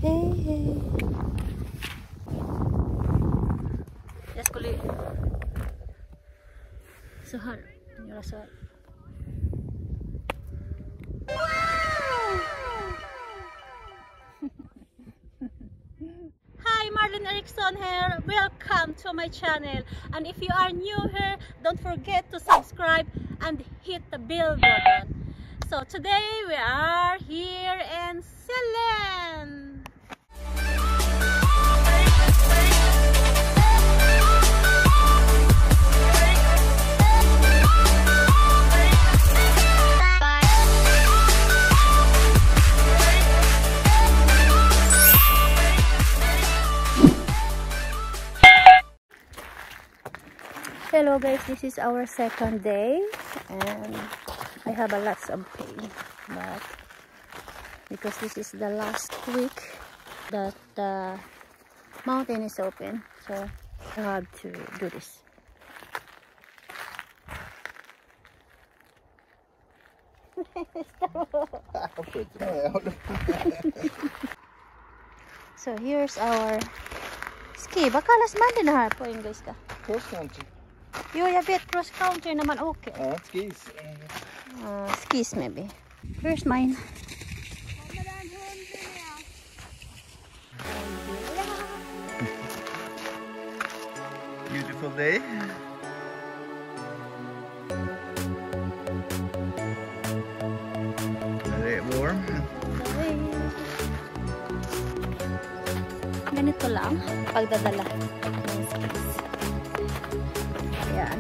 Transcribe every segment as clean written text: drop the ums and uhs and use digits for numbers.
Hey, hey. Jag skulle så här göra så här. Hi, Marlene Eriksson here. Welcome to my channel. And if you are new here, don't forget to subscribe and hit the bell button. So today we are here in Sälen. Hello guys, this is our second day and I have a lots of pain, but because this is the last week that the mountain is open, so I have to do this. So here's our ski. Baka last Monday na po yung guys ka. Cross country. Jo, jag vet cross country när man åker. Ja, skis. Skis maybe. Here's mine. Beautiful day. Very warm. Ganito lang pagdadala ng skis. Ayan.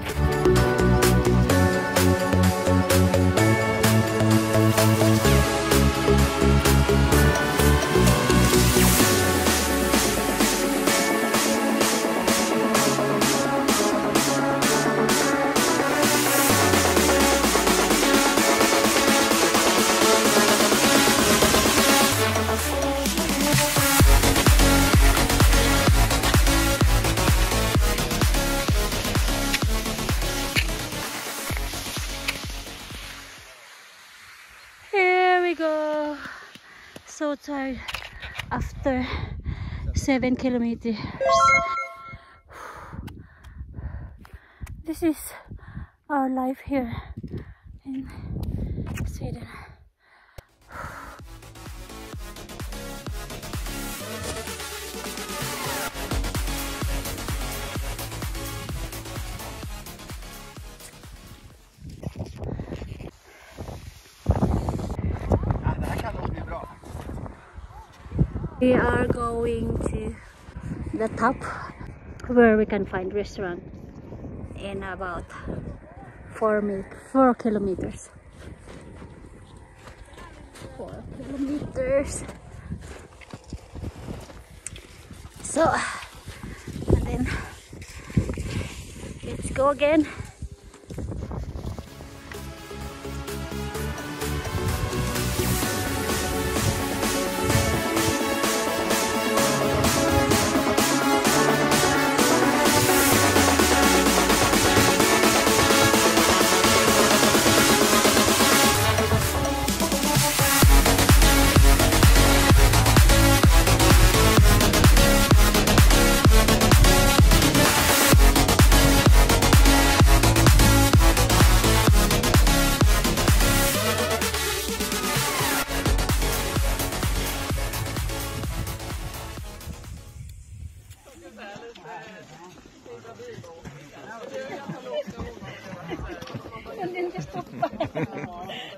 Go so tired after 7 kilometers. This is our life here in Sweden. We are going to the top where we can find restaurant in about 4 kilometers. 4 kilometers. So, and then let's go again.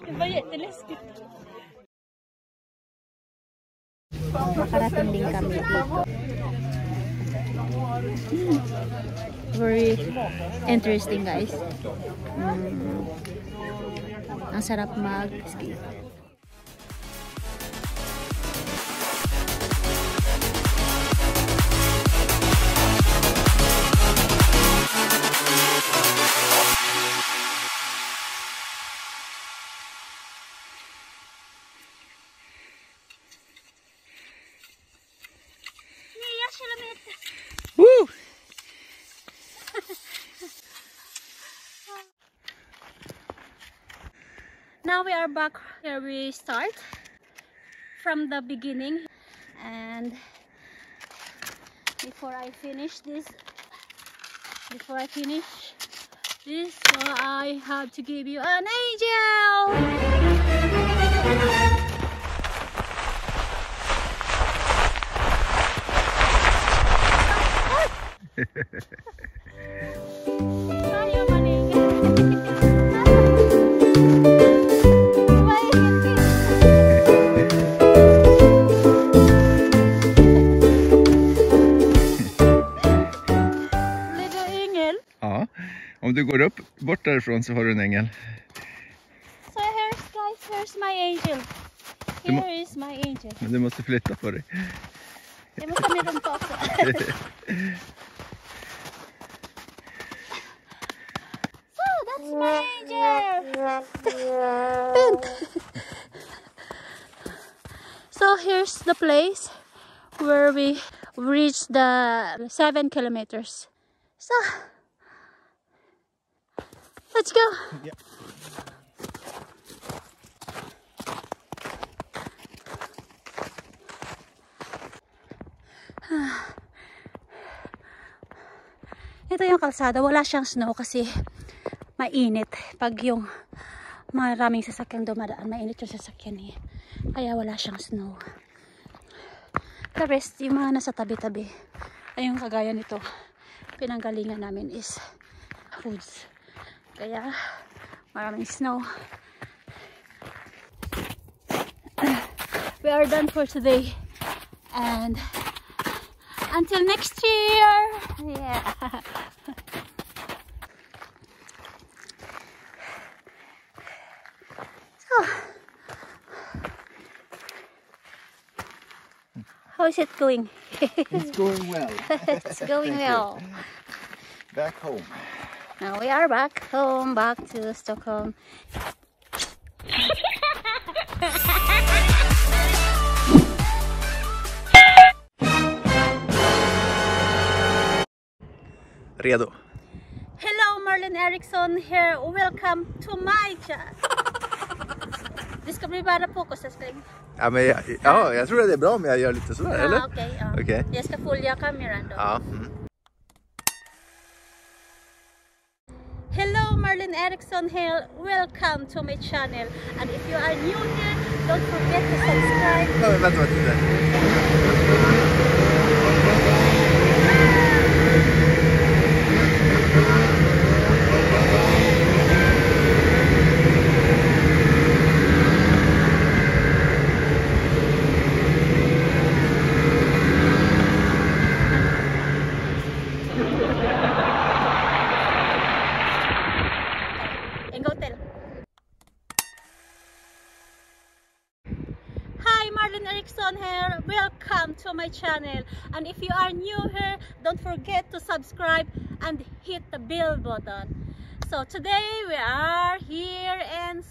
Det var jätteläskigt. Makarating din kami dito. Very interesting guys. Ang sarap mag-ski. Woo! Now we are back where we start from the beginning, And before I finish this, so I have to give you an angel. Om du går upp bort därifrån så har du en ängel. So here's my angel. Here is my angel. Men du måste flytta på dig. Jag måste ha med dem också. So that's my angel. So here's the place where we reached the 7 kilometers. So let's go. Yeah. Ito yung kalsada, wala siyang snow kasi mainit. Pag yung maraming sasakyang dumadaan, mainit yung sasakyan eh. Kaya wala siyang snow. The rest, yung mga nasa tabi-tabi, ay yung kagaya nito, pinanggalingan namin is woods. Kaya maraming snow. We are done for today. And until next year. Yeah. So, how is it going? It's going well. It's going well. Back home. Now we are back home, back to Stockholm. Redo. Hello, Marlene Eriksson here. Welcome to my channel. Det ska bli bara fokusställning. Ja, men jag tror det är bra om jag gör lite sådär, eller? Okej, ja. Okay. Jag ska följa kameran då. Ja. Hello, Marlene Eriksson here. Welcome to my channel. And if you are new here, don't forget to subscribe. Vänta. Eriksson here. Welcome to my channel, and if you are new here, don't forget to subscribe and hit the bell button. So today we are here in